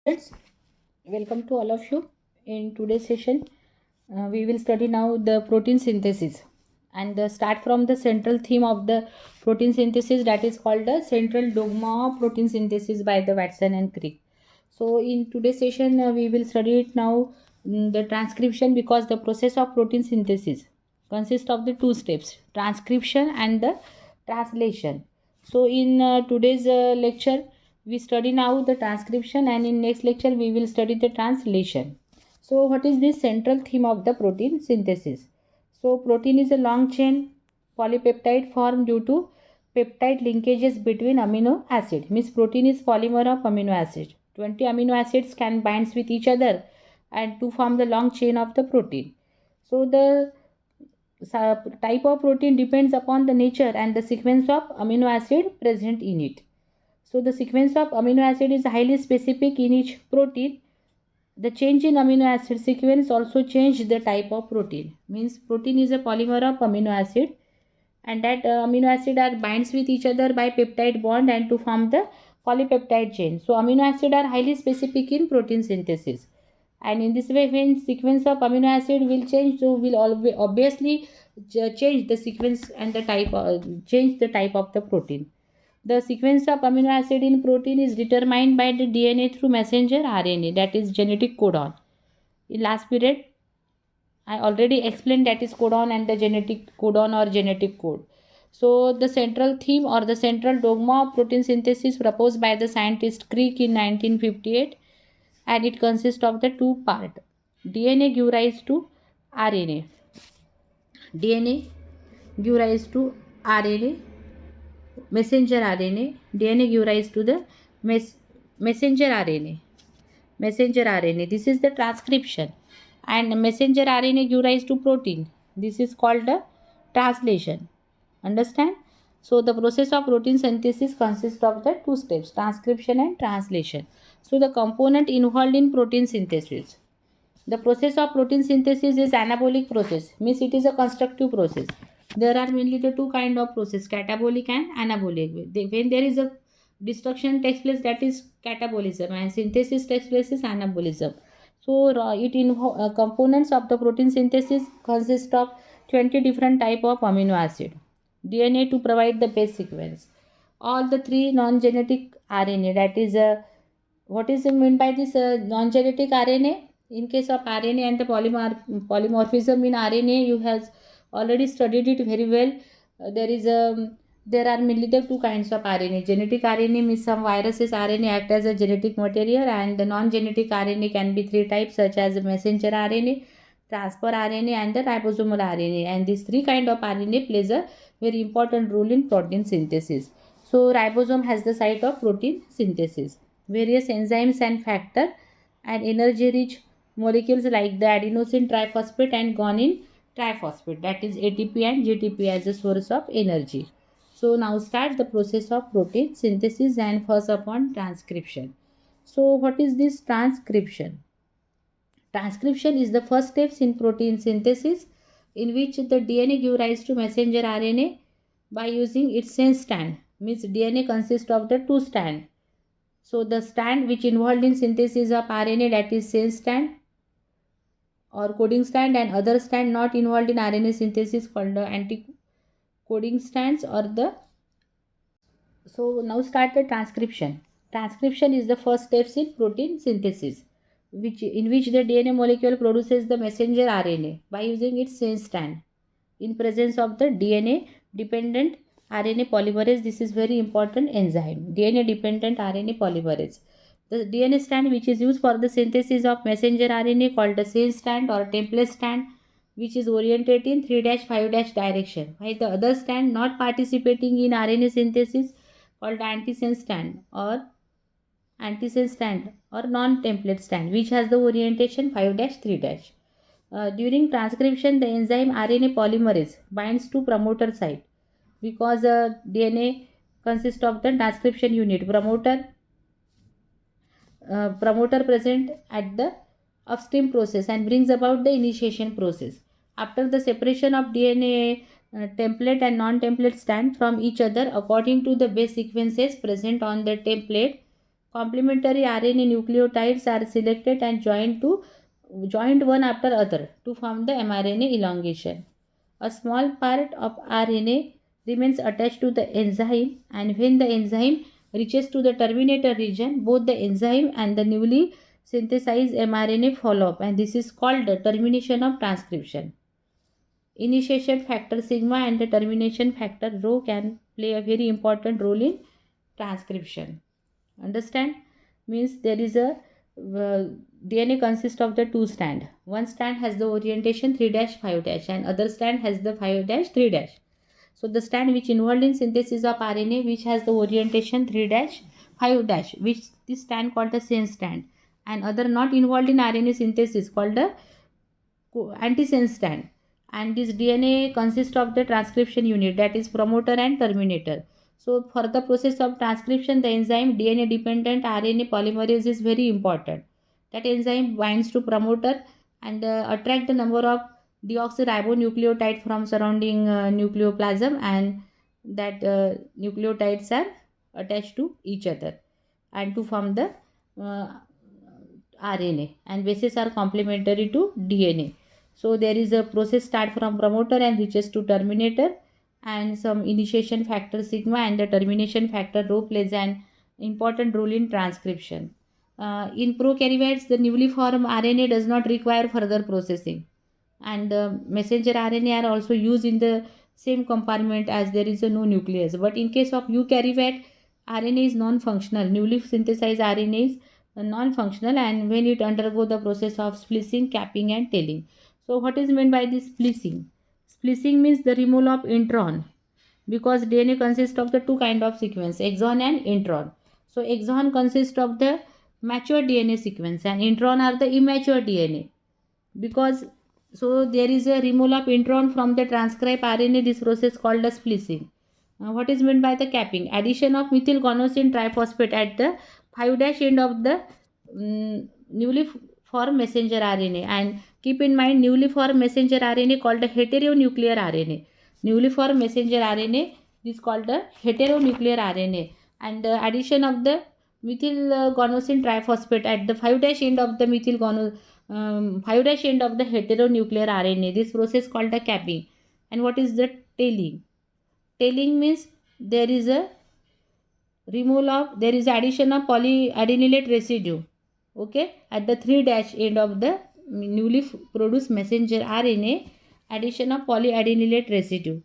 Friends, welcome to all of you. In today's session, we will study now the protein synthesis and start from the central theme of the protein synthesis, that is called the central dogma of protein synthesis by the Watson and Crick. So, in today's session, we will study it now, the transcription, because the process of protein synthesis consists of the two steps, transcription and the translation. So, in today's lecture, we study now the transcription, and in next lecture we will study the translation. So what is this central theme of the protein synthesis? So protein is a long chain polypeptide formed due to peptide linkages between amino acid. Means protein is polymer of amino acid. 20 amino acids can bind with each other and to form the long chain of the protein. So the type of protein depends upon the nature and the sequence of amino acid present in it. So the sequence of amino acid is highly specific in each protein. The change in amino acid sequence also change the type of protein. Means protein is a polymer of amino acid, and that amino acid are binds with each other by peptide bond and to form the polypeptide chain. So amino acid are highly specific in protein synthesis. And in this way, when sequence of amino acid will change, so will obviously change the sequence and the type, change the type of the protein. The sequence of amino acid in protein is determined by the DNA through messenger RNA, that is genetic codon. In last period, I already explained that is codon and the genetic codon or genetic code. So the central theme or the central dogma of protein synthesis proposed by the scientist Crick in 1958, and it consists of the two part. DNA give rise to RNA. DNA give rise to RNA, messenger RNA. DNA give rise to the messenger RNA. Messenger RNA. This is the transcription, and messenger RNA give rise to protein. This is called the translation. Understand? So the process of protein synthesis consists of the two steps, transcription and translation. So the component involved in protein synthesis. The process of protein synthesis is anabolic process, means it is a constructive process. There are mainly the two kind of process, catabolic and anabolic. When there is a destruction takes place, that is catabolism, and synthesis takes place is anabolism. So components of the protein synthesis consist of 20 different type of amino acid. DNA to provide the base sequence. All the three non-genetic RNA, that is what is meant by this non-genetic RNA? In case of RNA and the polymorphism in RNA, you have already studied it very well. There are mainly the two kinds of RNA. Genetic RNA means some viruses RNA act as a genetic material, and the non-genetic RNA can be three types, such as messenger RNA, transfer RNA, and the ribosomal RNA. And these three kind of RNA plays a very important role in protein synthesis. So ribosome has the site of protein synthesis. Various enzymes and factor and energy rich molecules like the adenosine triphosphate and guanine triphosphate, that is ATP and GTP, as a source of energy. So now start the process of protein synthesis, and first upon transcription. So what is this transcription? Transcription is the first steps in protein synthesis, in which the DNA give rise to messenger RNA by using its sense strand. Means DNA consists of the two strand. So the strand which involved in synthesis of RNA, that is sense strand or coding strand, and other strand not involved in RNA synthesis called the anti-coding strands or the. So now start the transcription. Transcription is the first steps in protein synthesis, in which the DNA molecule produces the messenger RNA by using its sense strand in presence of the DNA dependent RNA polymerase. This is very important enzyme, DNA dependent RNA polymerase. The DNA strand which is used for the synthesis of messenger RNA called the sense strand or template strand, which is oriented in 3-5- direction, while the other strand not participating in RNA synthesis called antisense strand or antisense strand or non-template strand, which has the orientation 5-3-. During transcription, the enzyme RNA polymerase binds to promoter site, because DNA consists of the transcription unit promoter present at the upstream process and brings about the initiation process. After the separation of DNA template and non-template strand from each other according to the base sequences present on the template, Complementary RNA nucleotides are selected and joined one after other to form the mRNA elongation. A small part of RNA remains attached to the enzyme, and when the enzyme reaches to the terminator region, both the enzyme and the newly synthesized mRNA follow up, and this is called the termination of transcription. Initiation factor sigma and the termination factor rho can play a very important role in transcription. Understand? Means there is a DNA consists of the two strand. One strand has the orientation 3-5- and other strand has the 5-3-. So the strand which involved in synthesis of RNA which has the orientation 3-5-, which this strand called the sense strand, and other not involved in RNA synthesis called the antisense strand. And this DNA consists of the transcription unit, that is promoter and terminator. So for the process of transcription, the enzyme DNA dependent RNA polymerase is very important. That enzyme binds to promoter and attract the number of deoxyribonucleotide from surrounding nucleoplasm, and that nucleotides are attached to each other and to form the RNA, and bases are complementary to DNA. So there is a process start from promoter and reaches to terminator, and some initiation factor sigma and the termination factor rho plays an important role in transcription. In prokaryotes, the newly formed RNA does not require further processing, and the messenger RNA are also used in the same compartment as there is a no nucleus. But in case of eukaryote, RNA is non-functional. Newly synthesized RNA is non-functional, and when it undergo the process of splicing, capping and tailing. So what is meant by this splicing? Splicing means the removal of intron, because DNA consists of the two kind of sequence, exon and intron. So exon consists of the mature DNA sequence and intron are the immature DNA. Because so there is a removal of intron from the transcribed RNA, this process called as splicing. What is meant by the capping? Addition of methyl guanosine triphosphate at the 5' end of the newly formed messenger RNA, and keep in mind newly formed messenger RNA called the heteronuclear RNA. Newly formed messenger RNA is called the heteronuclear RNA, and the addition of the methyl guanosine triphosphate at the 5' end of the 5' end of the heteronuclear RNA. This process called the capping. And what is the tailing? Tailing means there is a addition of polyadenylate residue, okay, at the 3' end of the newly produced messenger RNA, addition of polyadenylate residue,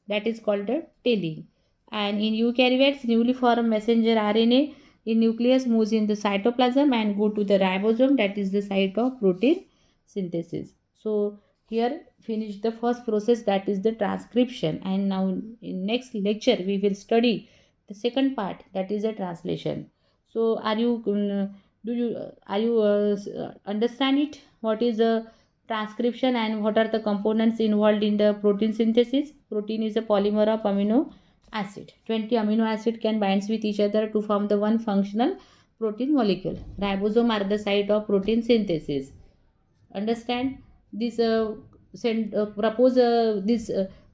that is called the tailing. And in eukaryotes, newly formed messenger RNA in nucleus moves in the cytoplasm and go to the ribosome, that is the site of protein synthesis. So here finish the first process, that is the transcription, and now in next lecture we will study the second part, that is a translation. So are you understand it, what is a transcription and what are the components involved in the protein synthesis? Protein is a polymer of amino acid. 20 amino acid can bind with each other to form the one functional protein molecule. Ribosome are the site of protein synthesis. Understand this?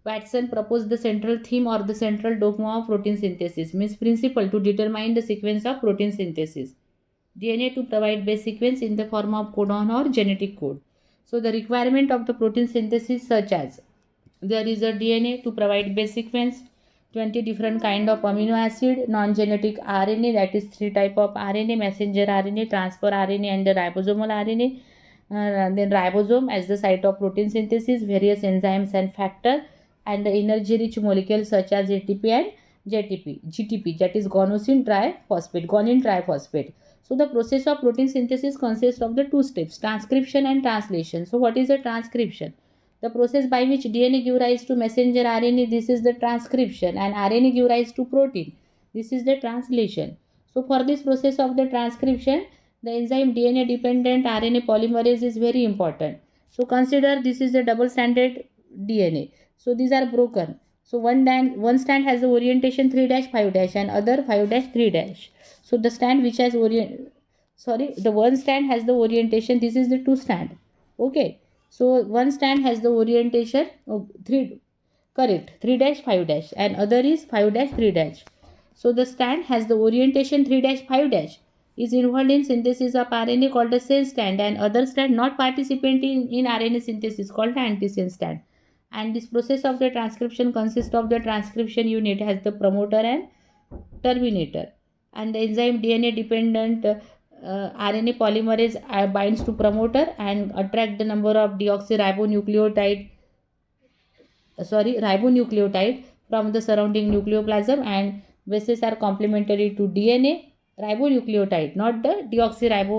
Watson proposed the central theme or the central dogma of protein synthesis, means principle to determine the sequence of protein synthesis. DNA to provide base sequence in the form of codon or genetic code. So the requirement of the protein synthesis such as there is a DNA to provide base sequence, 20 different kind of amino acid, non-genetic RNA, that is 3 type of RNA, messenger RNA, transfer RNA and the ribosomal RNA. Then ribosome as the site of protein synthesis, various enzymes and factor, and the energy rich molecules such as ATP and GTP, that is guanine triphosphate. So the process of protein synthesis consists of the two steps, transcription and translation. So what is the transcription? The process by which DNA gives rise to messenger RNA, this is the transcription, and RNA gives rise to protein, this is the translation. So for this process of the transcription, the enzyme DNA dependent RNA polymerase is very important. So consider this is a double stranded DNA. So these are broken. So one strand has the orientation 3-5- and other 5-3-. So the strand which has the one strand has the orientation, this is the two strand. Okay. So one strand has the orientation 3, correct, 3-5- and other is 5-3-. So the strand has the orientation 3-5- is involved in synthesis of RNA called the sense strand, and other strand not participating in RNA synthesis called the antisense strand. And this process of the transcription consists of the transcription unit has the promoter and terminator, and the enzyme DNA dependent RNA polymerase binds to promoter and attract the number of ribonucleotide from the surrounding nucleoplasm, and bases are complementary to DNA ribonucleotide, not the deoxyribo